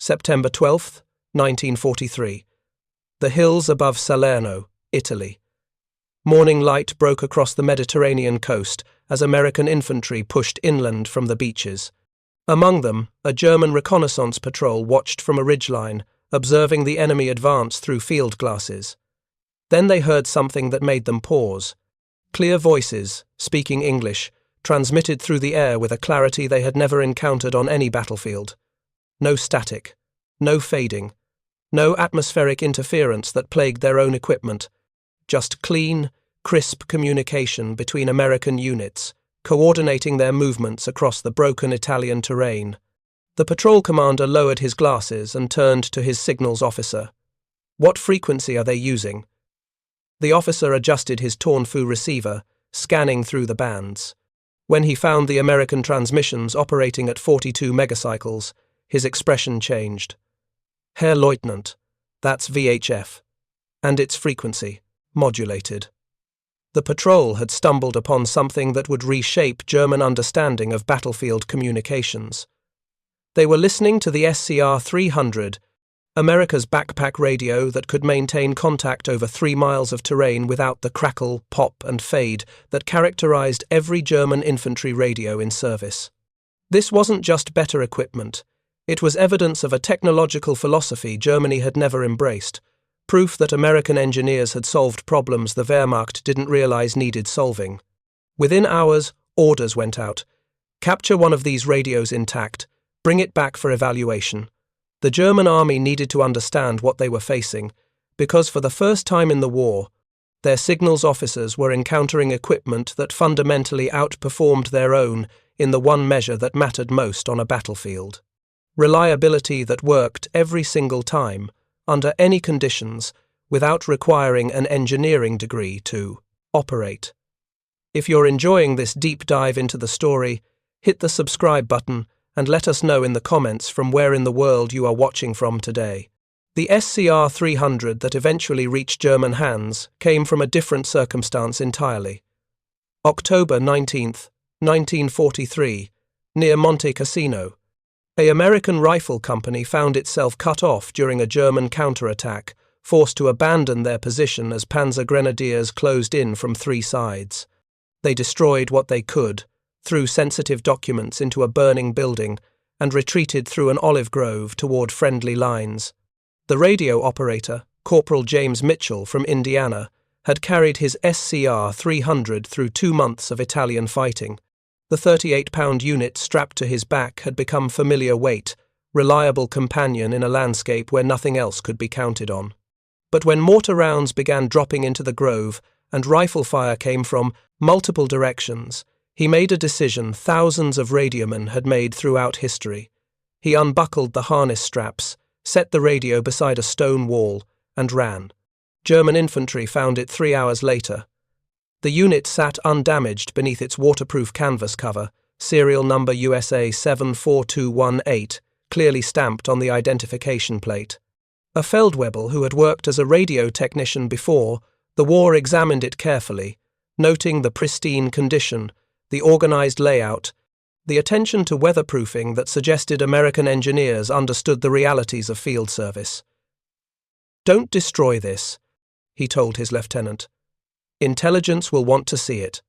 September 12, 1943. The hills above Salerno, Italy. Morning light broke across the Mediterranean coast as American infantry pushed inland from the beaches. Among them, a German reconnaissance patrol watched from a ridgeline, observing the enemy advance through field glasses. Then they heard something that made them pause. Clear voices, speaking English, transmitted through the air with a clarity they had never encountered on any battlefield. No static, no fading, no atmospheric interference that plagued their own equipment. Just clean, crisp communication between American units, coordinating their movements across the broken Italian terrain. The patrol commander lowered his glasses and turned to his signals officer. "What frequency are they using?" The officer adjusted his torn-fu receiver, scanning through the bands. When he found the American transmissions operating at 42 megacycles, his expression changed. "Herr Leutnant, that's VHF. And its frequency, modulated." The patrol had stumbled upon something that would reshape German understanding of battlefield communications. They were listening to the SCR-300, America's backpack radio that could maintain contact over 3 miles of terrain without the crackle, pop, and fade that characterized every German infantry radio in service. This wasn't just better equipment. It was evidence of a technological philosophy Germany had never embraced, proof that American engineers had solved problems the Wehrmacht didn't realize needed solving. Within hours, orders went out. Capture one of these radios intact, bring it back for evaluation. The German army needed to understand what they were facing, because for the first time in the war, their signals officers were encountering equipment that fundamentally outperformed their own in the one measure that mattered most on a battlefield. Reliability that worked every single time, under any conditions, without requiring an engineering degree to operate. If you're enjoying this deep dive into the story, hit the subscribe button and let us know in the comments from where in the world you are watching from today. The SCR-300 that eventually reached German hands came from a different circumstance entirely. October 19, 1943, near Monte Cassino, an American rifle company found itself cut off during a German counterattack, forced to abandon their position as panzer grenadiers closed in from 3 sides. They destroyed what they could, threw sensitive documents into a burning building, and retreated through an olive grove toward friendly lines. The radio operator, Corporal James Mitchell from Indiana, had carried his SCR-300 through 2 months of Italian fighting. The 38-pound unit strapped to his back had become familiar weight, reliable companion in a landscape where nothing else could be counted on. But when mortar rounds began dropping into the grove and rifle fire came from multiple directions, he made a decision thousands of radiomen had made throughout history. He unbuckled the harness straps, set the radio beside a stone wall, and ran. German infantry found it 3 hours later. The unit sat undamaged beneath its waterproof canvas cover, serial number USA 74218, clearly stamped on the identification plate. A Feldwebel who had worked as a radio technician before, the war examined it carefully, noting the pristine condition, the organized layout, the attention to weatherproofing that suggested American engineers understood the realities of field service. "Don't destroy this," he told his lieutenant. "Intelligence will want to see it."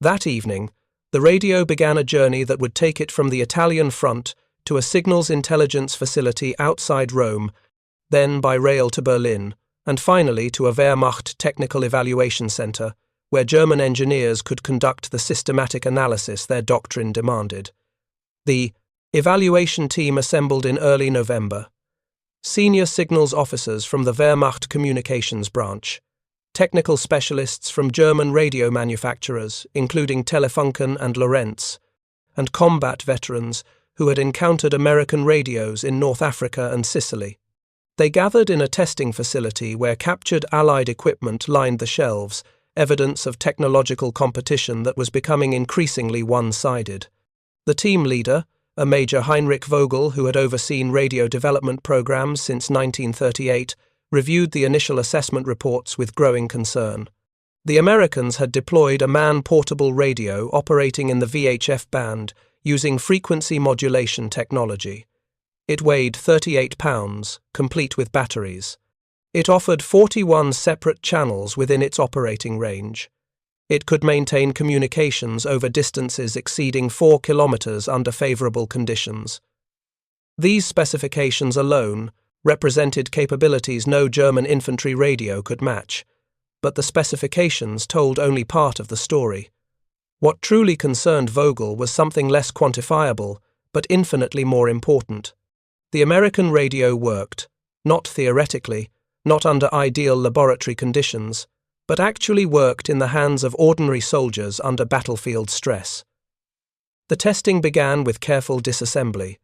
That evening, the radio began a journey that would take it from the Italian front to a signals intelligence facility outside Rome, then by rail to Berlin, and finally to a Wehrmacht technical evaluation center, where German engineers could conduct the systematic analysis their doctrine demanded. The evaluation team assembled in early November. Senior signals officers from the Wehrmacht communications branch, technical specialists from German radio manufacturers, including Telefunken and Lorenz, and combat veterans who had encountered American radios in North Africa and Sicily. They gathered in a testing facility where captured Allied equipment lined the shelves, evidence of technological competition that was becoming increasingly one-sided. The team leader, a Major Heinrich Vogel who had overseen radio development programs since 1938, reviewed the initial assessment reports with growing concern. The Americans had deployed a man-portable radio operating in the VHF band using frequency modulation technology. It weighed 38 pounds, complete with batteries. It offered 41 separate channels within its operating range. It could maintain communications over distances exceeding 4 kilometers under favorable conditions. These specifications alone represented capabilities no German infantry radio could match, but the specifications told only part of the story. What truly concerned Vogel was something less quantifiable, but infinitely more important. The American radio worked, not theoretically, not under ideal laboratory conditions, but actually worked in the hands of ordinary soldiers under battlefield stress. The testing began with careful disassembly.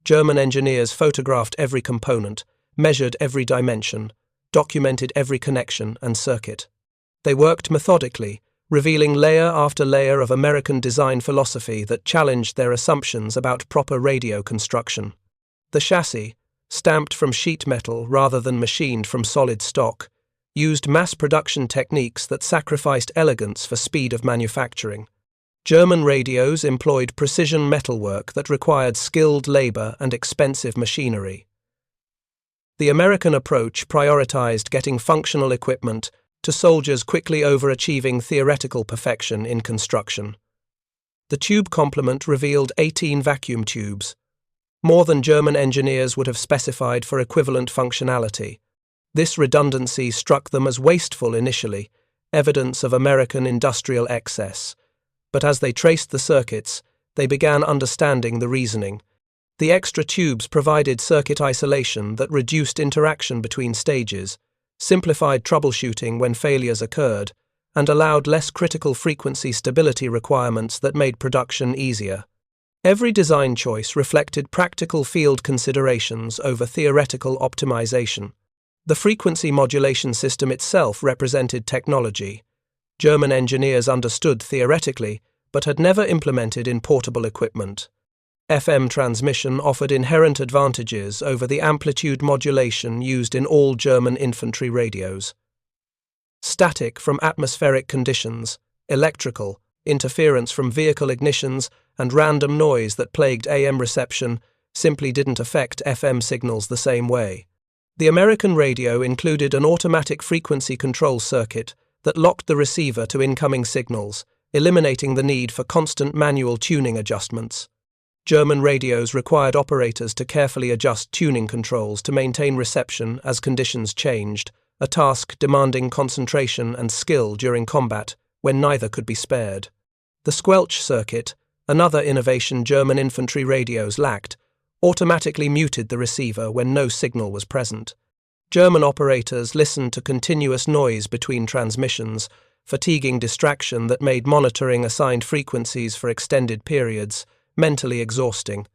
German engineers photographed every component, measured every dimension, documented every connection and circuit. They worked methodically, revealing layer after layer of American design philosophy that challenged their assumptions about proper radio construction. The chassis, stamped from sheet metal rather than machined from solid stock, used mass production techniques that sacrificed elegance for speed of manufacturing. German radios employed precision metalwork that required skilled labor and expensive machinery. The American approach prioritized getting functional equipment to soldiers quickly overachieving theoretical perfection in construction. The tube complement revealed 18 vacuum tubes, more than German engineers would have specified for equivalent functionality. This redundancy struck them as wasteful initially, evidence of American industrial excess. But as they traced the circuits, they began understanding the reasoning. The extra tubes provided circuit isolation that reduced interaction between stages, simplified troubleshooting when failures occurred, and allowed less critical frequency stability requirements that made production easier. Every design choice reflected practical field considerations over theoretical optimization. The frequency modulation system itself represented technology. German engineers understood theoretically, but had never implemented in portable equipment. FM transmission offered inherent advantages over the amplitude modulation used in all German infantry radios. Static from atmospheric conditions, electrical, interference from vehicle ignitions, and random noise that plagued AM reception simply didn't affect FM signals the same way. The American radio included an automatic frequency control circuit that locked the receiver to incoming signals, eliminating the need for constant manual tuning adjustments. German radios required operators to carefully adjust tuning controls to maintain reception as conditions changed, a task demanding concentration and skill during combat when neither could be spared. The squelch circuit, another innovation German infantry radios lacked, automatically muted the receiver when no signal was present. German operators listened to continuous noise between transmissions, fatiguing distraction that made monitoring assigned frequencies for extended periods mentally exhausting.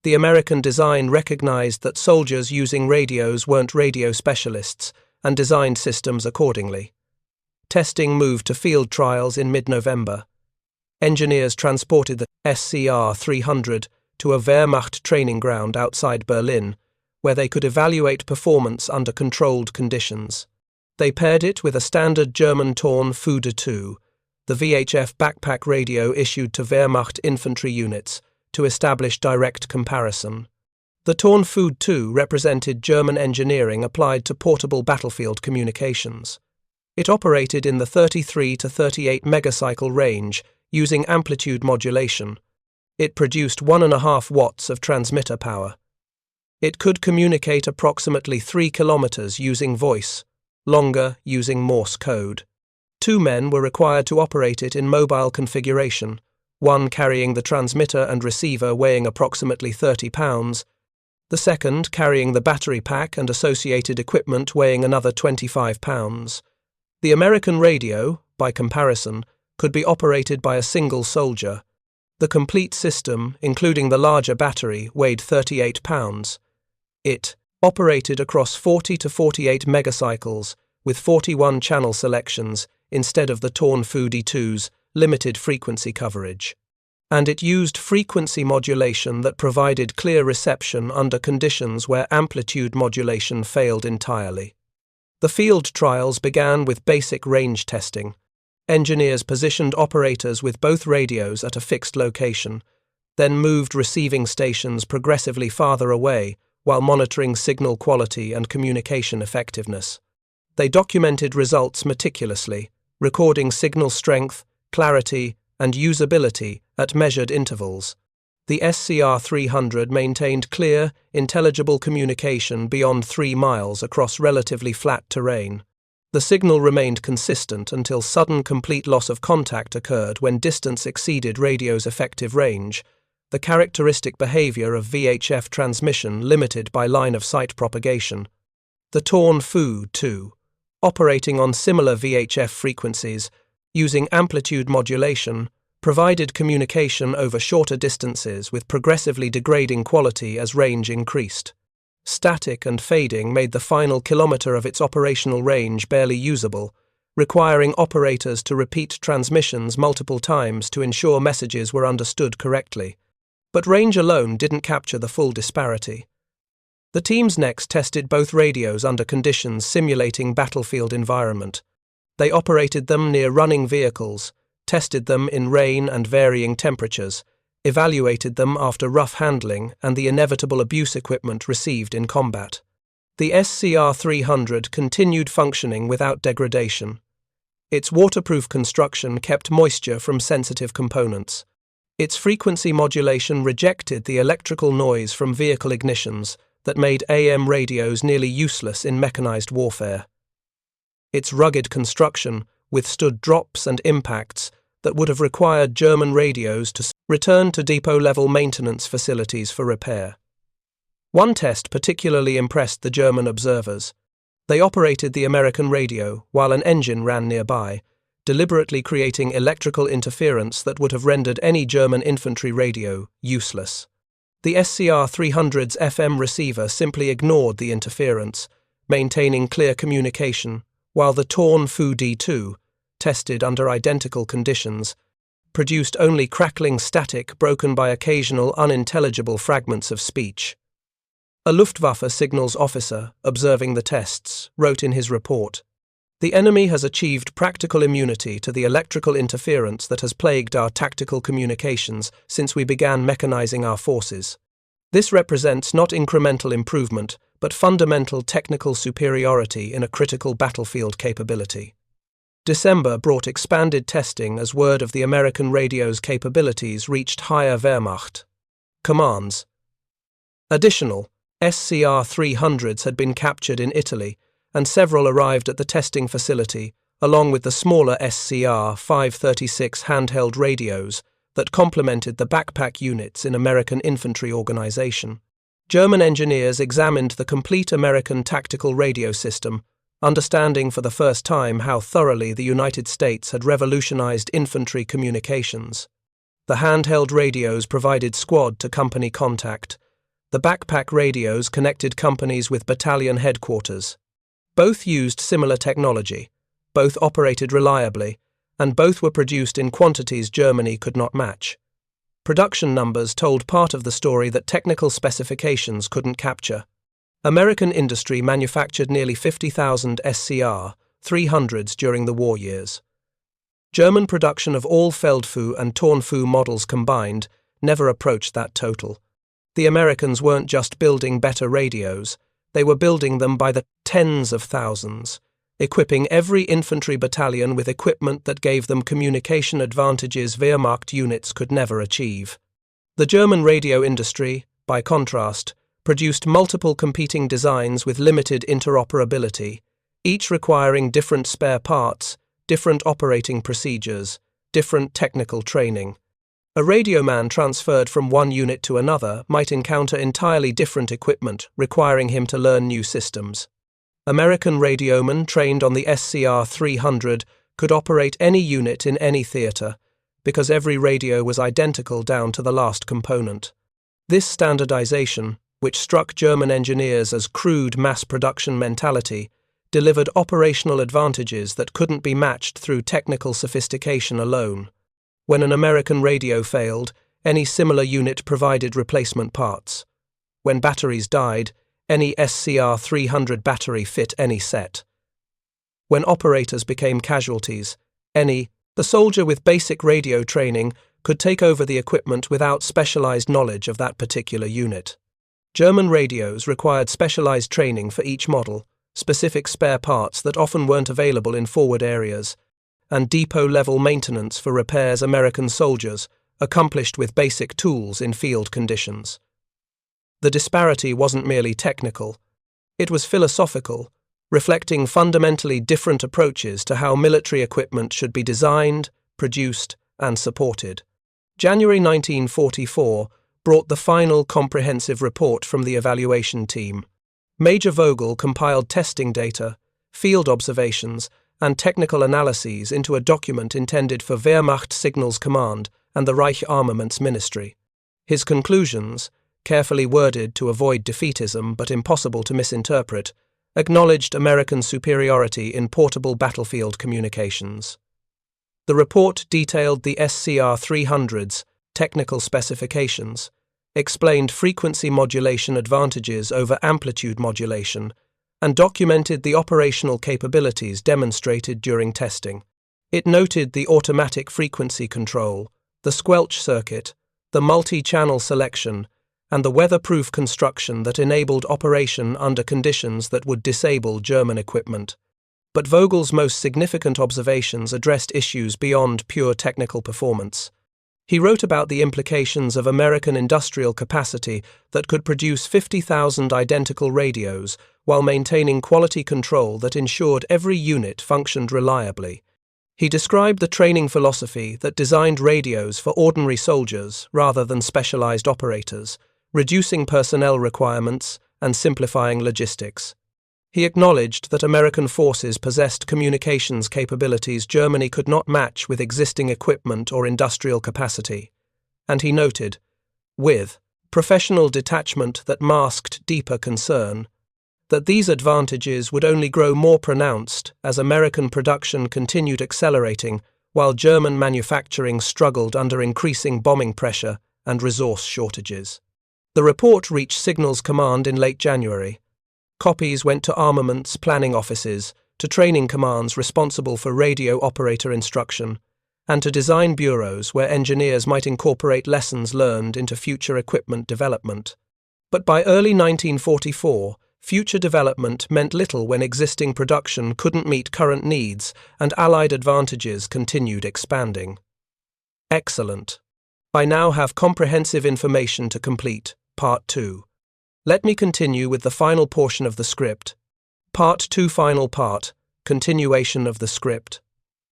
The American design recognized that soldiers using radios weren't radio specialists and designed systems accordingly. Testing moved to field trials in mid-November. Engineers transported the SCR-300 to a Wehrmacht training ground outside Berlin, where they could evaluate performance under controlled conditions. They paired it with a standard German Torn Fude 2, the VHF backpack radio issued to Wehrmacht infantry units, to establish direct comparison. The Torn Fude 2 represented German engineering applied to portable battlefield communications. It operated in the 33 to 38 megacycle range using amplitude modulation. It produced 1.5 watts of transmitter power. It could communicate approximately 3 kilometers using voice, longer using Morse code. 2 men were required to operate it in mobile configuration, one carrying the transmitter and receiver weighing approximately 30 pounds, the second carrying the battery pack and associated equipment weighing another 25 pounds. The American radio, by comparison, could be operated by a single soldier. The complete system, including the larger battery, weighed 38 pounds. It operated across 40 to 48 megacycles with 41 channel selections instead of the Torn Fude 2's limited frequency coverage. And it used frequency modulation that provided clear reception under conditions where amplitude modulation failed entirely. The field trials began with basic range testing. Engineers positioned operators with both radios at a fixed location, then moved receiving stations progressively farther away while monitoring signal quality and communication effectiveness. They documented results meticulously, recording signal strength, clarity, and usability at measured intervals. The SCR-300 maintained clear, intelligible communication beyond 3 miles across relatively flat terrain. The signal remained consistent until sudden complete loss of contact occurred when distance exceeded radio's effective range, the characteristic behavior of VHF transmission limited by line-of-sight propagation. The Torn Fu, too, operating on similar VHF frequencies, using amplitude modulation, provided communication over shorter distances with progressively degrading quality as range increased. Static and fading made the final kilometer of its operational range barely usable, requiring operators to repeat transmissions multiple times to ensure messages were understood correctly. But range alone didn't capture the full disparity. The teams next tested both radios under conditions simulating battlefield environment. They operated them near running vehicles, tested them in rain and varying temperatures, evaluated them after rough handling and the inevitable abuse equipment received in combat. The SCR-300 continued functioning without degradation. Its waterproof construction kept moisture from sensitive components. Its frequency modulation rejected the electrical noise from vehicle ignitions that made AM radios nearly useless in mechanized warfare. Its rugged construction withstood drops and impacts that would have required German radios to return to depot-level maintenance facilities for repair. One test particularly impressed the German observers. They operated the American radio while an engine ran nearby, deliberately creating electrical interference that would have rendered any German infantry radio useless. The SCR-300's FM receiver simply ignored the interference, maintaining clear communication, while the Torn Fu D2, tested under identical conditions, produced only crackling static broken by occasional unintelligible fragments of speech. A Luftwaffe signals officer, observing the tests, wrote in his report, "The enemy has achieved practical immunity to the electrical interference that has plagued our tactical communications since we began mechanizing our forces. This represents not incremental improvement, but fundamental technical superiority in a critical battlefield capability." December brought expanded testing as word of the American radio's capabilities reached higher Wehrmacht commands. Additional SCR-300s had been captured in Italy, and several arrived at the testing facility, along with the smaller SCR-536 handheld radios that complemented the backpack units in American infantry organization. German engineers examined the complete American tactical radio system, understanding for the first time how thoroughly the United States had revolutionized infantry communications. The handheld radios provided squad-to-company contact. The backpack radios connected companies with battalion headquarters. Both used similar technology, both operated reliably, and both were produced in quantities Germany could not match. Production numbers told part of the story that technical specifications couldn't capture. American industry manufactured nearly 50,000 SCR-300s during the war years. German production of all Feldfu and Tornfu models combined never approached that total. The Americans weren't just building better radios, they were building them by the tens of thousands, equipping every infantry battalion with equipment that gave them communication advantages Wehrmacht units could never achieve. The German radio industry, by contrast, produced multiple competing designs with limited interoperability, each requiring different spare parts, different operating procedures, different technical training. A radioman transferred from one unit to another might encounter entirely different equipment, requiring him to learn new systems. American radiomen trained on the SCR-300 could operate any unit in any theater, because every radio was identical down to the last component. This standardization, which struck German engineers as crude mass production mentality, delivered operational advantages that couldn't be matched through technical sophistication alone. When an American radio failed, any similar unit provided replacement parts. When batteries died, any SCR-300 battery fit any set. When operators became casualties, the soldier with basic radio training could take over the equipment without specialized knowledge of that particular unit. German radios required specialized training for each model, specific spare parts that often weren't available in forward areas, and depot-level maintenance for repairs American soldiers, accomplished with basic tools in field conditions. The disparity wasn't merely technical. It was philosophical, reflecting fundamentally different approaches to how military equipment should be designed, produced, and supported. January 1944 brought the final comprehensive report from the evaluation team. Major Vogel compiled testing data, field observations, and technical analyses into a document intended for Wehrmacht Signals Command and the Reich Armaments Ministry. His conclusions, carefully worded to avoid defeatism but impossible to misinterpret, acknowledged American superiority in portable battlefield communications. The report detailed the SCR-300's technical specifications, explained frequency modulation advantages over amplitude modulation, and documented the operational capabilities demonstrated during testing. It noted the automatic frequency control, the squelch circuit, the multi-channel selection, and the weatherproof construction that enabled operation under conditions that would disable German equipment. But Vogel's most significant observations addressed issues beyond pure technical performance. He wrote about the implications of American industrial capacity that could produce 50,000 identical radios while maintaining quality control that ensured every unit functioned reliably. He described the training philosophy that designed radios for ordinary soldiers rather than specialized operators, reducing personnel requirements and simplifying logistics. He acknowledged that American forces possessed communications capabilities Germany could not match with existing equipment or industrial capacity, and he noted, with professional detachment that masked deeper concern, that these advantages would only grow more pronounced as American production continued accelerating while German manufacturing struggled under increasing bombing pressure and resource shortages. The report reached Signals Command in late January. Copies went to armaments planning offices, to training commands responsible for radio operator instruction, and to design bureaus where engineers might incorporate lessons learned into future equipment development. But by early 1944, future development meant little when existing production couldn't meet current needs and Allied advantages continued expanding. Excellent. I now have comprehensive information to complete. Part 2. Let me continue with the final portion of the script. Part 2 Final part, continuation of the script.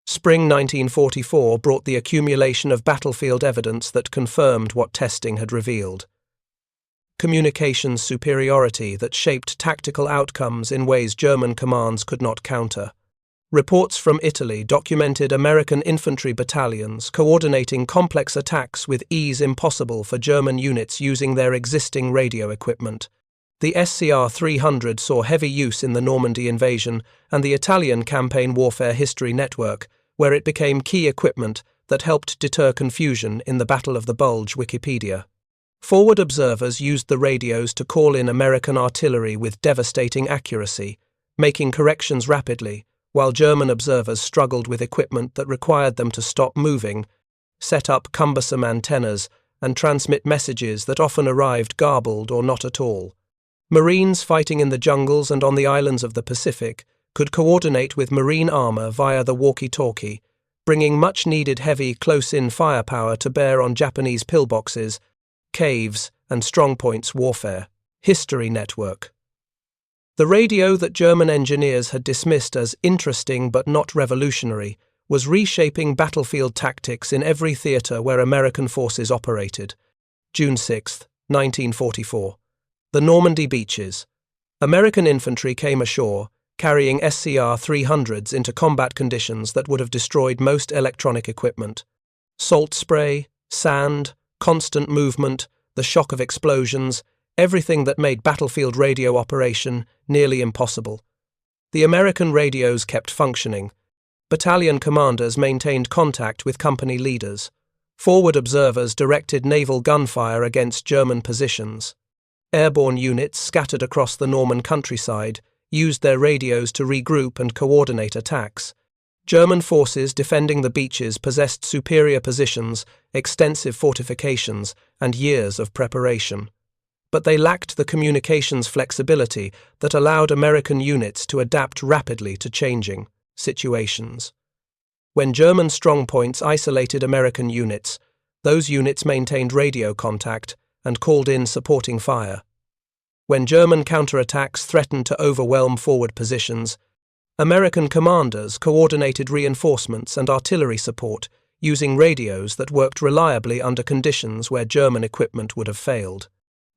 Spring 1944 brought the accumulation of battlefield evidence that confirmed what testing had revealed. Communications superiority that shaped tactical outcomes in ways German commands could not counter. Reports from Italy documented American infantry battalions coordinating complex attacks with ease impossible for German units using their existing radio equipment. The SCR-300 saw heavy use in the Normandy invasion and the Italian Campaign Warfare History Network, where it became key equipment that helped deter confusion in the Battle of the Bulge Wikipedia. Forward observers used the radios to call in American artillery with devastating accuracy, making corrections rapidly, while German observers struggled with equipment that required them to stop moving, set up cumbersome antennas, and transmit messages that often arrived garbled or not at all. Marines fighting in the jungles and on the islands of the Pacific could coordinate with Marine armor via the walkie-talkie, bringing much-needed heavy close-in firepower to bear on Japanese pillboxes, caves, and strongpoints warfare. History Network. The radio that German engineers had dismissed as interesting but not revolutionary was reshaping battlefield tactics in every theater where American forces operated. June 6, 1944. The Normandy beaches. American infantry came ashore, carrying SCR-300s into combat conditions that would have destroyed most electronic equipment. Salt spray, sand, constant movement, the shock of explosions, everything that made battlefield radio operation nearly impossible. The American radios kept functioning. Battalion commanders maintained contact with company leaders. Forward observers directed naval gunfire against German positions. Airborne units scattered across the Norman countryside used their radios to regroup and coordinate attacks. German forces defending the beaches possessed superior positions, extensive fortifications, and years of preparation. but they lacked the communications flexibility that allowed American units to adapt rapidly to changing situations. When German strongpoints isolated American units, those units maintained radio contact and called in supporting fire. When German counterattacks threatened to overwhelm forward positions, American commanders coordinated reinforcements and artillery support using radios that worked reliably under conditions where German equipment would have failed.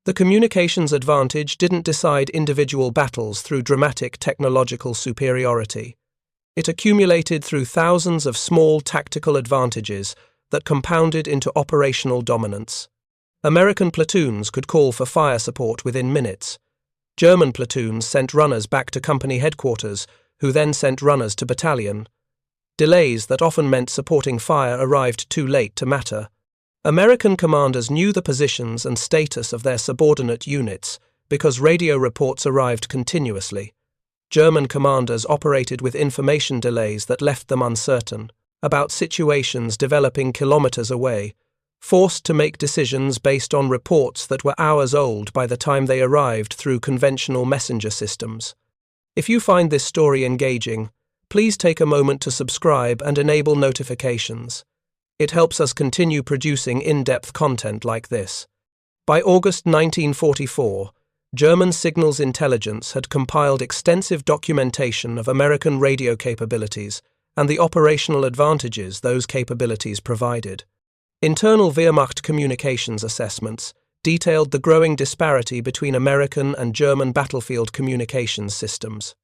The communications advantage didn't decide individual battles through dramatic technological superiority. It accumulated through thousands of small tactical advantages that compounded into operational dominance. American platoons could call for fire support within minutes. German platoons sent runners back to company headquarters, who then sent runners to battalion. Delays that often meant supporting fire arrived too late to matter. American commanders knew the positions and status of their subordinate units because radio reports arrived continuously. German commanders operated with information delays that left them uncertain about situations developing kilometers away, forced to make decisions based on reports that were hours old by the time they arrived through conventional messenger systems. If you find this story engaging, please take a moment to subscribe and enable notifications. It helps us continue producing in-depth content like this. By August 1944, German signals intelligence had compiled extensive documentation of American radio capabilities and the operational advantages those capabilities provided. Internal Wehrmacht communications assessments detailed the growing disparity between American and German battlefield communications systems.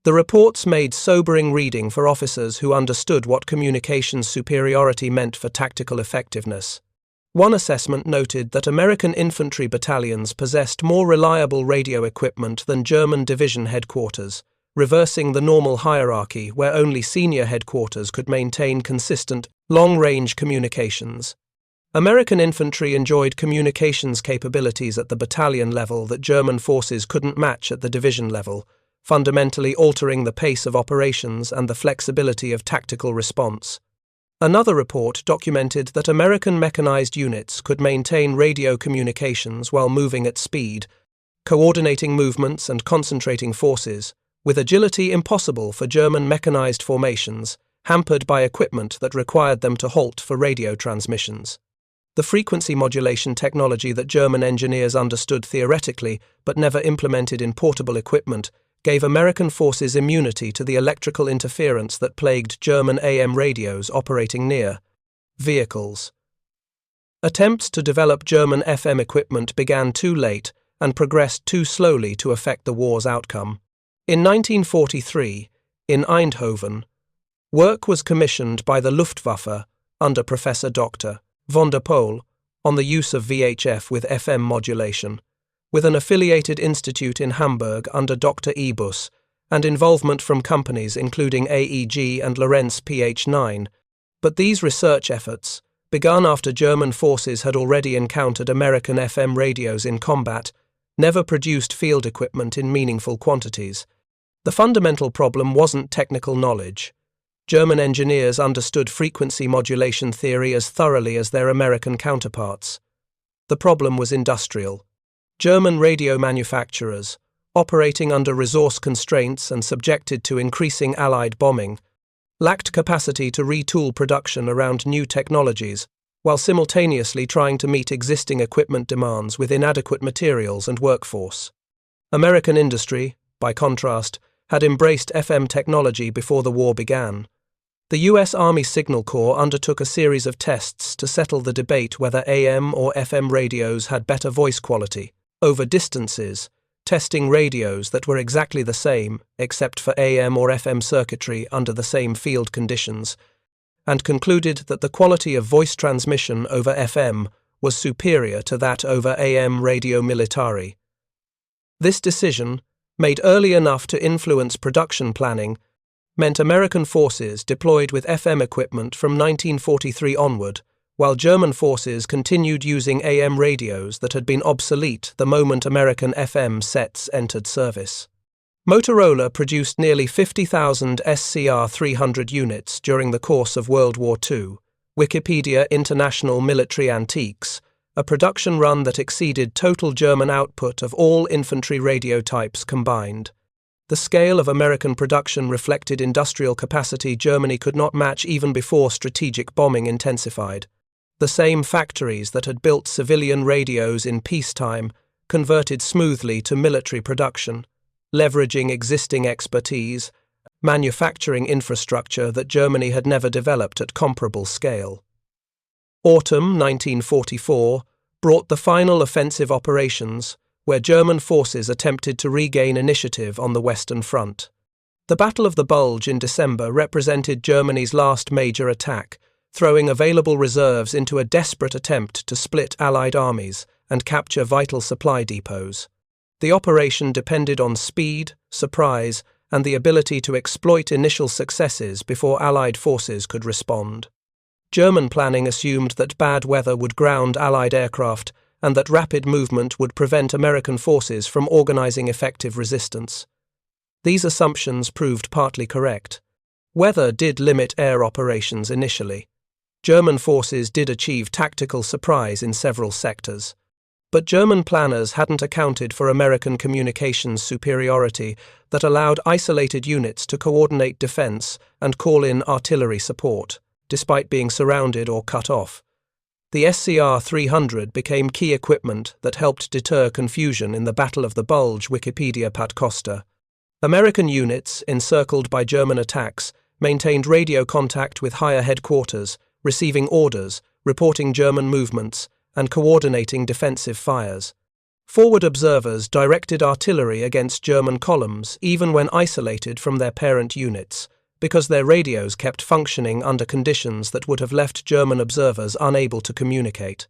The reports made sobering reading for officers who understood what communications superiority meant for tactical effectiveness. One assessment noted that American infantry battalions possessed more reliable radio equipment than German division headquarters, reversing the normal hierarchy where only senior headquarters could maintain consistent, long-range communications. American infantry enjoyed communications capabilities at the battalion level that German forces couldn't match at the division level, fundamentally altering the pace of operations and the flexibility of tactical response. Another report documented that American mechanized units could maintain radio communications while moving at speed, coordinating movements and concentrating forces, with agility impossible for German mechanized formations, hampered by equipment that required them to halt for radio transmissions. The frequency modulation technology that German engineers understood theoretically but never implemented in portable equipment gave American forces immunity to the electrical interference that plagued German AM radios operating near vehicles. Attempts to develop German FM equipment began too late and progressed too slowly to affect the war's outcome. In 1943, in Eindhoven, work was commissioned by the Luftwaffe under Professor Dr. von der Pol on the use of VHF with FM modulation, with an affiliated institute in Hamburg under Dr. Ebus, and involvement from companies including AEG and Lorenz PH9, but these research efforts, begun after German forces had already encountered American FM radios in combat, never produced field equipment in meaningful quantities. The fundamental problem wasn't technical knowledge. German engineers understood frequency modulation theory as thoroughly as their American counterparts. The problem was industrial. German radio manufacturers, operating under resource constraints and subjected to increasing Allied bombing, lacked capacity to retool production around new technologies, while simultaneously trying to meet existing equipment demands with inadequate materials and workforce. American industry, by contrast, had embraced FM technology before the war began. The U.S. Army Signal Corps undertook a series of tests to settle the debate whether AM or FM radios had better voice quality. Over distances, testing radios that were exactly the same, except for AM or FM circuitry under the same field conditions, and concluded that the quality of voice transmission over FM was superior to that over AM radio militari. This decision, made early enough to influence production planning, meant American forces deployed with FM equipment from 1943 onward, while German forces continued using AM radios that had been obsolete the moment American FM sets entered service. Motorola produced nearly 50,000 SCR-300 units during the course of World War II. Wikipedia International Military Antiques, a production run that exceeded total German output of all infantry radio types combined. The scale of American production reflected industrial capacity Germany could not match even before strategic bombing intensified. The same factories that had built civilian radios in peacetime converted smoothly to military production, leveraging existing expertise, manufacturing infrastructure that Germany had never developed at comparable scale. Autumn 1944 brought the final offensive operations, where German forces attempted to regain initiative on the Western Front. The Battle of the Bulge in December represented Germany's last major attack, throwing available reserves into a desperate attempt to split Allied armies and capture vital supply depots. The operation depended on speed, surprise, and the ability to exploit initial successes before Allied forces could respond. German planning assumed that bad weather would ground Allied aircraft and that rapid movement would prevent American forces from organizing effective resistance. These assumptions proved partly correct. Weather did limit air operations initially. German forces did achieve tactical surprise in several sectors. But German planners hadn't accounted for American communications superiority that allowed isolated units to coordinate defense and call in artillery support, despite being surrounded or cut off. The SCR-300 became key equipment that helped deter confusion in the Battle of the Bulge. Wikipedia Pat Costa. American units, encircled by German attacks, maintained radio contact with higher headquarters, receiving orders, reporting German movements, and coordinating defensive fires. Forward observers directed artillery against German columns even when isolated from their parent units, because their radios kept functioning under conditions that would have left German observers unable to communicate.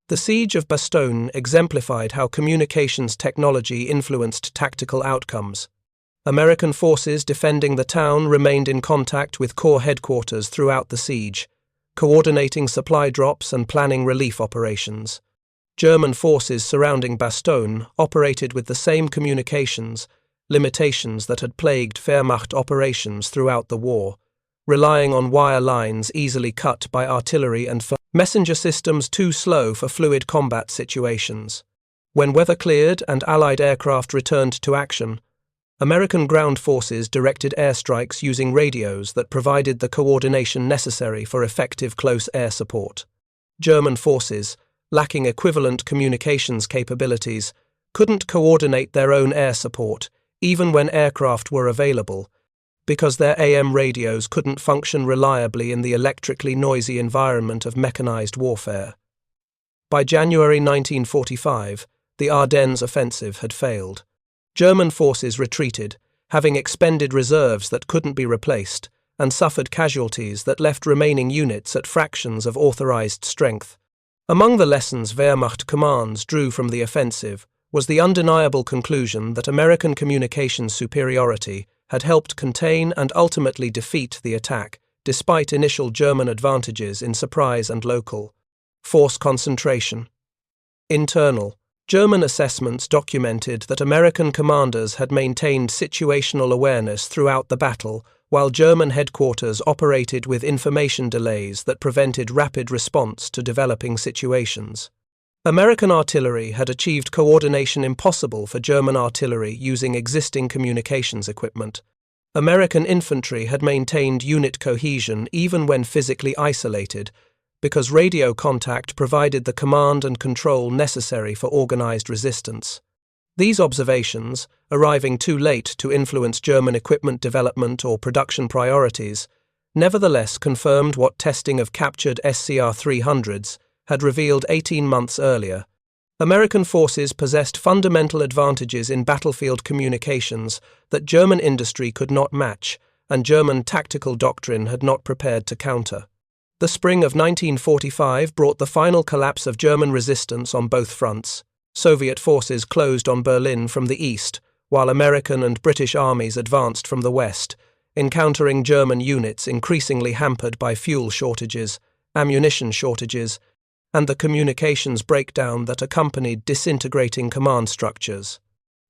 The Siege of Bastogne exemplified how communications technology influenced tactical outcomes. American forces defending the town remained in contact with corps headquarters throughout the siege, coordinating supply drops and planning relief operations. German forces surrounding Bastogne operated with the same communications limitations that had plagued Wehrmacht operations throughout the war, relying on wire lines easily cut by artillery and messenger systems too slow for fluid combat situations. When weather cleared and Allied aircraft returned to action, American ground forces directed airstrikes using radios that provided the coordination necessary for effective close air support. German forces, lacking equivalent communications capabilities, couldn't coordinate their own air support, even when aircraft were available, because their AM radios couldn't function reliably in the electrically noisy environment of mechanized warfare. By January 1945, the Ardennes offensive had failed. German forces retreated, having expended reserves that couldn't be replaced, and suffered casualties that left remaining units at fractions of authorized strength. Among the lessons Wehrmacht commands drew from the offensive was the undeniable conclusion that American communications superiority had helped contain and ultimately defeat the attack, despite initial German advantages in surprise and local force concentration. Internal. German assessments documented that American commanders had maintained situational awareness throughout the battle, while German headquarters operated with information delays that prevented rapid response to developing situations. American artillery had achieved coordination impossible for German artillery using existing communications equipment. American infantry had maintained unit cohesion even when physically isolated, because radio contact provided the command and control necessary for organized resistance. These observations, arriving too late to influence German equipment development or production priorities, nevertheless confirmed what testing of captured SCR-300s had revealed 18 months earlier. American forces possessed fundamental advantages in battlefield communications that German industry could not match, and German tactical doctrine had not prepared to counter. The spring of 1945 brought the final collapse of German resistance on both fronts. Soviet forces closed on Berlin from the east, while American and British armies advanced from the west, encountering German units increasingly hampered by fuel shortages, ammunition shortages, and the communications breakdown that accompanied disintegrating command structures.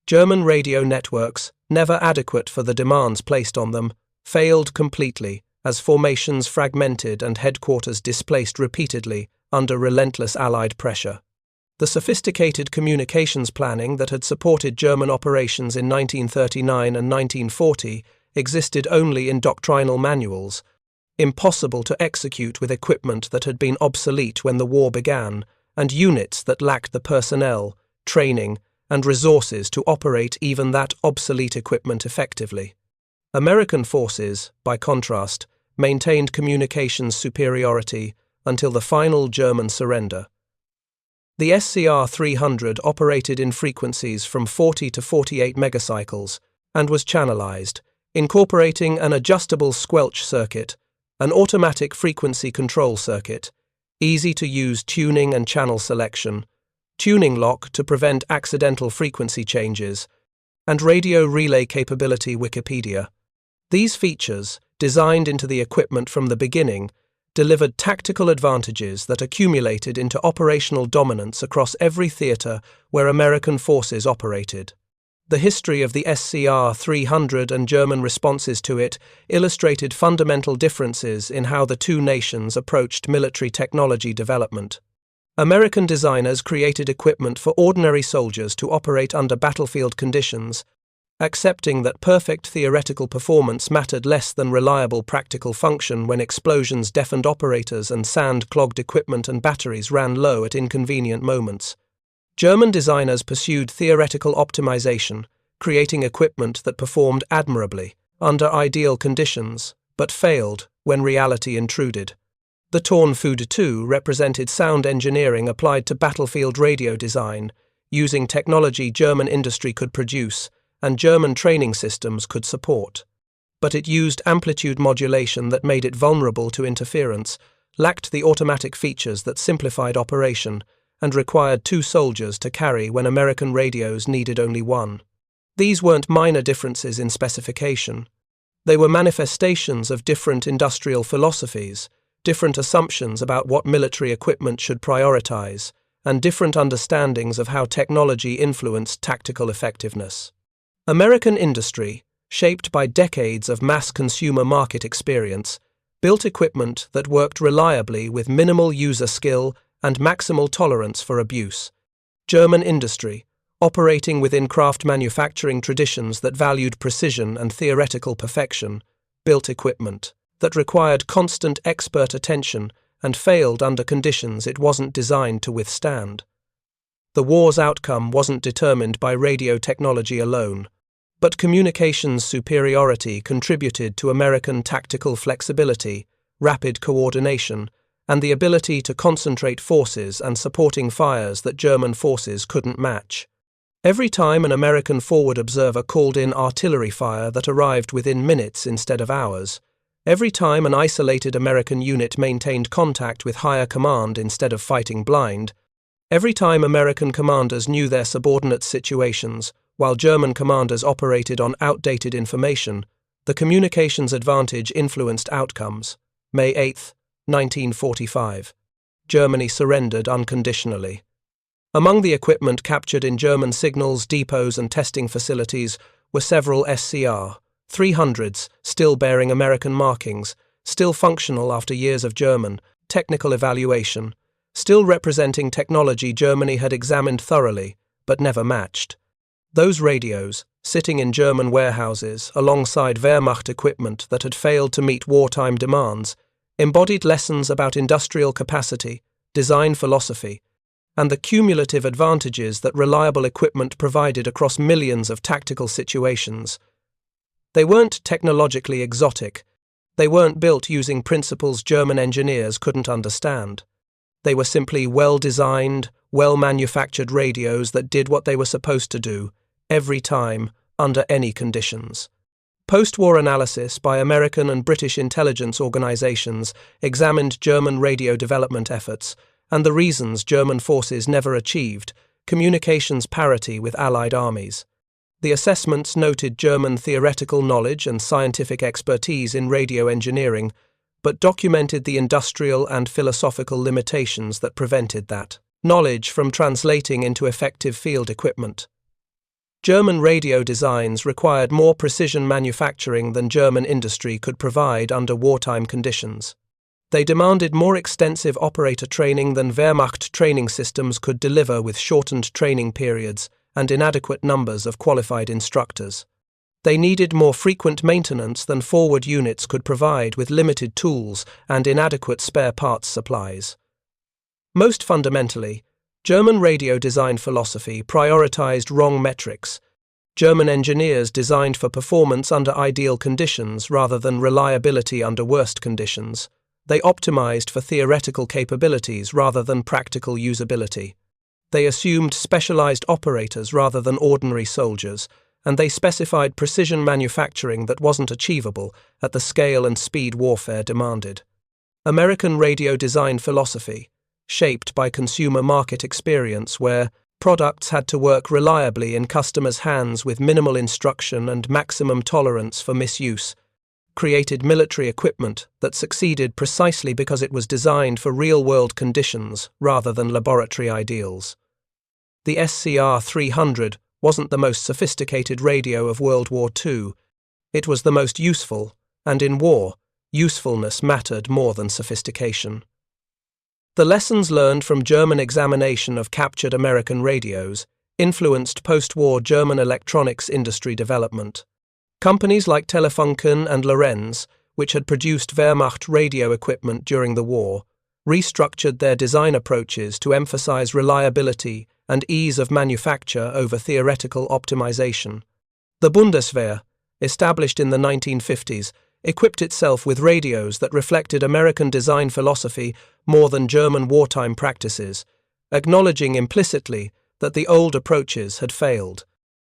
German radio networks, never adequate for the demands placed on them, failed completely, as formations fragmented and headquarters displaced repeatedly under relentless Allied pressure. The sophisticated communications planning that had supported German operations in 1939 and 1940 existed only in doctrinal manuals, impossible to execute with equipment that had been obsolete when the war began, and units that lacked the personnel, training, and resources to operate even that obsolete equipment effectively. American forces, by contrast, maintained communications superiority until the final German surrender. The SCR-300 operated in frequencies from 40 to 48 megacycles and was channelized, incorporating an adjustable squelch circuit, an automatic frequency control circuit, easy-to-use tuning and channel selection, tuning lock to prevent accidental frequency changes, and radio relay capability. Wikipedia. These features, designed into the equipment from the beginning, delivered tactical advantages that accumulated into operational dominance across every theater where American forces operated. The history of the SCR-300 and German responses to it illustrated fundamental differences in how the two nations approached military technology development. American designers created equipment for ordinary soldiers to operate under battlefield conditions, accepting that perfect theoretical performance mattered less than reliable practical function when explosions deafened operators and sand-clogged equipment and batteries ran low at inconvenient moments. German designers pursued theoretical optimization, creating equipment that performed admirably under ideal conditions, but failed when reality intruded. The Tornfude 2 represented sound engineering applied to battlefield radio design, using technology German industry could produce and German training systems could support. But it used amplitude modulation that made it vulnerable to interference, lacked the automatic features that simplified operation, and required 2 soldiers to carry when American radios needed only 1. These weren't minor differences in specification. They were manifestations of different industrial philosophies, different assumptions about what military equipment should prioritize, and different understandings of how technology influenced tactical effectiveness. American industry, shaped by decades of mass consumer market experience, built equipment that worked reliably with minimal user skill and maximal tolerance for abuse. German industry, operating within craft manufacturing traditions that valued precision and theoretical perfection, built equipment that required constant expert attention and failed under conditions it wasn't designed to withstand. The war's outcome wasn't determined by radio technology alone, but communications superiority contributed to American tactical flexibility, rapid coordination, and the ability to concentrate forces and supporting fires that German forces couldn't match. Every time an American forward observer called in artillery fire that arrived within minutes instead of hours, every time an isolated American unit maintained contact with higher command instead of fighting blind, every time American commanders knew their subordinates' situations, while German commanders operated on outdated information, the communications advantage influenced outcomes. May 8, 1945. Germany surrendered unconditionally. Among the equipment captured in German signals, depots and testing facilities were several SCR-300s still bearing American markings, still functional after years of German technical evaluation, still representing technology Germany had examined thoroughly, but never matched. Those radios, sitting in German warehouses alongside Wehrmacht equipment that had failed to meet wartime demands, embodied lessons about industrial capacity, design philosophy, and the cumulative advantages that reliable equipment provided across millions of tactical situations. They weren't technologically exotic. They weren't built using principles German engineers couldn't understand. They were simply well-designed, well-manufactured radios that did what they were supposed to do, every time, under any conditions. Post-war analysis by American and British intelligence organizations examined German radio development efforts and the reasons German forces never achieved communications parity with Allied armies. The assessments noted German theoretical knowledge and scientific expertise in radio engineering, but documented the industrial and philosophical limitations that prevented that knowledge from translating into effective field equipment. German radio designs required more precision manufacturing than German industry could provide under wartime conditions. They demanded more extensive operator training than Wehrmacht training systems could deliver with shortened training periods and inadequate numbers of qualified instructors. They needed more frequent maintenance than forward units could provide with limited tools and inadequate spare parts supplies. Most fundamentally, German radio design philosophy prioritized wrong metrics. German engineers designed for performance under ideal conditions rather than reliability under worst conditions. They optimized for theoretical capabilities rather than practical usability. They assumed specialized operators rather than ordinary soldiers, and they specified precision manufacturing that wasn't achievable at the scale and speed warfare demanded. American radio design philosophy, shaped by consumer market experience where products had to work reliably in customers' hands with minimal instruction and maximum tolerance for misuse, created military equipment that succeeded precisely because it was designed for real-world conditions rather than laboratory ideals. The SCR-300 wasn't the most sophisticated radio of World War II. It was the most useful, and in war, usefulness mattered more than sophistication. The lessons learned from German examination of captured American radios influenced post-war German electronics industry development. Companies like Telefunken and Lorenz, which had produced Wehrmacht radio equipment during the war, restructured their design approaches to emphasize reliability and ease of manufacture over theoretical optimization. The Bundeswehr, established in the 1950s, equipped itself with radios that reflected American design philosophy more than German wartime practices, acknowledging implicitly that the old approaches had failed.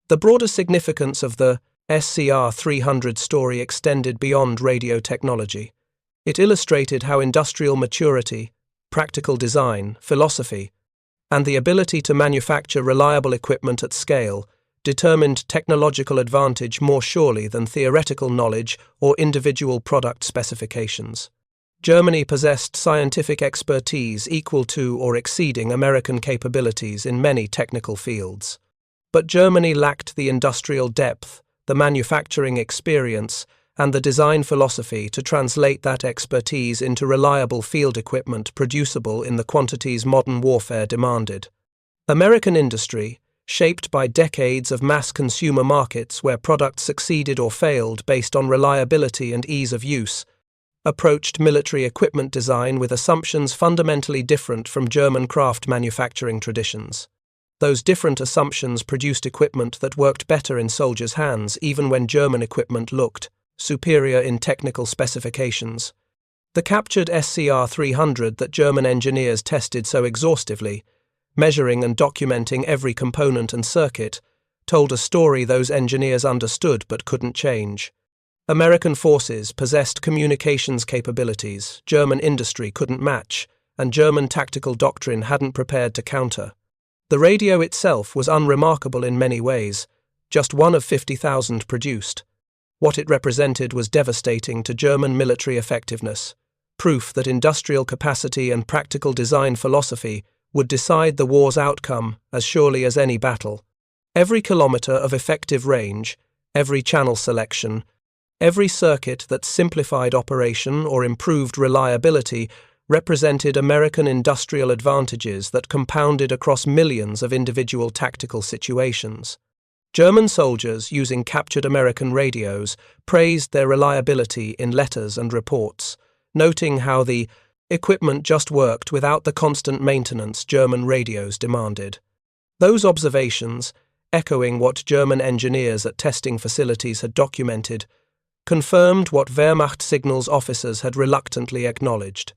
The broader significance of the SCR-300 story extended beyond radio technology. It illustrated how industrial maturity, practical design, philosophy, and the ability to manufacture reliable equipment at scale determined technological advantage more surely than theoretical knowledge or individual product specifications. Germany possessed scientific expertise equal to or exceeding American capabilities in many technical fields. But Germany lacked the industrial depth, the manufacturing experience, and the design philosophy to translate that expertise into reliable field equipment producible in the quantities modern warfare demanded. American industry, shaped by decades of mass consumer markets where products succeeded or failed based on reliability and ease of use, approached military equipment design with assumptions fundamentally different from German craft manufacturing traditions. Those different assumptions produced equipment that worked better in soldiers' hands even when German equipment looked superior in technical specifications. The captured SCR-300 that German engineers tested so exhaustively, measuring and documenting every component and circuit, told a story those engineers understood but couldn't change. American forces possessed communications capabilities German industry couldn't match, and German tactical doctrine hadn't prepared to counter. The radio itself was unremarkable in many ways, just one of 50,000 produced. What it represented was devastating to German military effectiveness, proof that industrial capacity and practical design philosophy would decide the war's outcome as surely as any battle. Every kilometer of effective range, every channel selection, every circuit that simplified operation or improved reliability represented American industrial advantages that compounded across millions of individual tactical situations. German soldiers using captured American radios praised their reliability in letters and reports, noting how the equipment just worked without the constant maintenance German radios demanded. Those observations, echoing what German engineers at testing facilities had documented, confirmed what Wehrmacht signals officers had reluctantly acknowledged.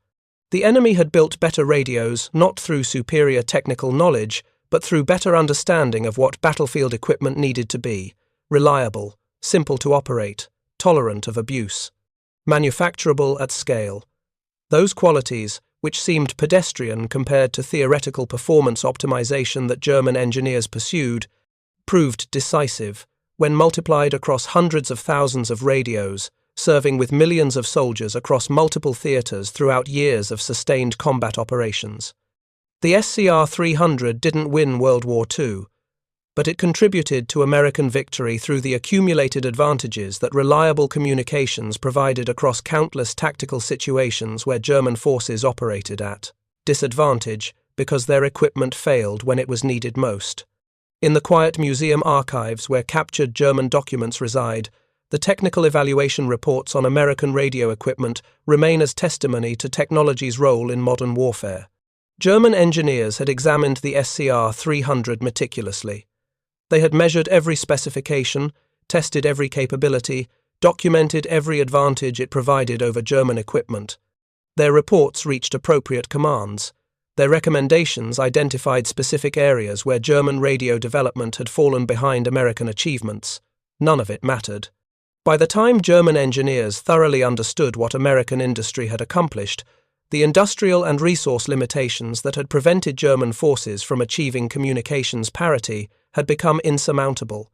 The enemy had built better radios not through superior technical knowledge, but through better understanding of what battlefield equipment needed to be: reliable, simple to operate, tolerant of abuse, manufacturable at scale. Those qualities, which seemed pedestrian compared to theoretical performance optimization that German engineers pursued, proved decisive when multiplied across hundreds of thousands of radios, serving with millions of soldiers across multiple theaters throughout years of sustained combat operations. The SCR-300 didn't win World War II, but it contributed to American victory through the accumulated advantages that reliable communications provided across countless tactical situations where German forces operated at disadvantage because their equipment failed when it was needed most. In the quiet museum archives where captured German documents reside, the technical evaluation reports on American radio equipment remain as testimony to technology's role in modern warfare. German engineers had examined the SCR-300 meticulously. They had measured every specification, tested every capability, documented every advantage it provided over German equipment. Their reports reached appropriate commands. Their recommendations identified specific areas where German radio development had fallen behind American achievements. None of it mattered. By the time German engineers thoroughly understood what American industry had accomplished, the industrial and resource limitations that had prevented German forces from achieving communications parity had become insurmountable.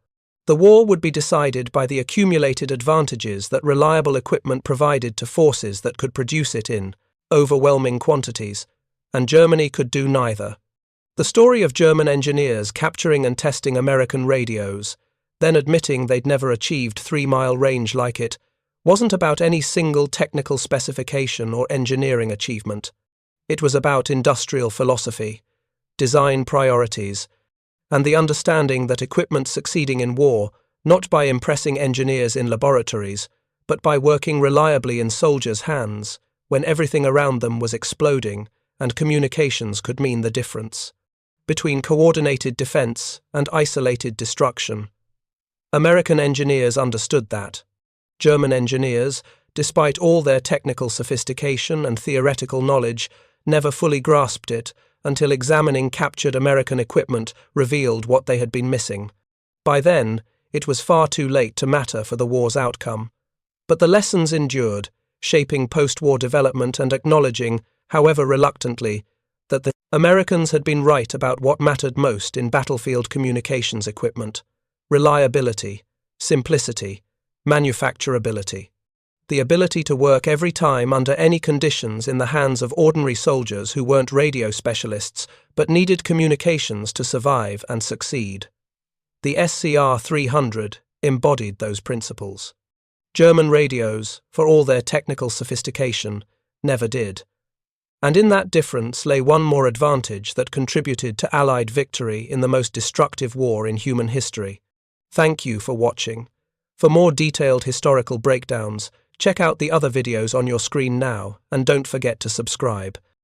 The war would be decided by the accumulated advantages that reliable equipment provided to forces that could produce it in overwhelming quantities, and Germany could do neither. The story of German engineers capturing and testing American radios, then admitting they'd never achieved 3-mile range like it, wasn't about any single technical specification or engineering achievement. It was about industrial philosophy, design priorities, and the understanding that equipment succeeding in war, not by impressing engineers in laboratories, but by working reliably in soldiers' hands, when everything around them was exploding and communications could mean the difference between coordinated defense and isolated destruction. American engineers understood that. German engineers, despite all their technical sophistication and theoretical knowledge, never fully grasped it until examining captured American equipment revealed what they had been missing. By then, it was far too late to matter for the war's outcome. But the lessons endured, shaping post-war development and acknowledging, however reluctantly, that the Americans had been right about what mattered most in battlefield communications equipment: reliability, simplicity, manufacturability. The ability to work every time under any conditions in the hands of ordinary soldiers who weren't radio specialists but needed communications to survive and succeed. The SCR-300 embodied those principles. German radios, for all their technical sophistication, never did. And in that difference lay one more advantage that contributed to Allied victory in the most destructive war in human history. Thank you for watching. For more detailed historical breakdowns, check out the other videos on your screen now, and don't forget to subscribe.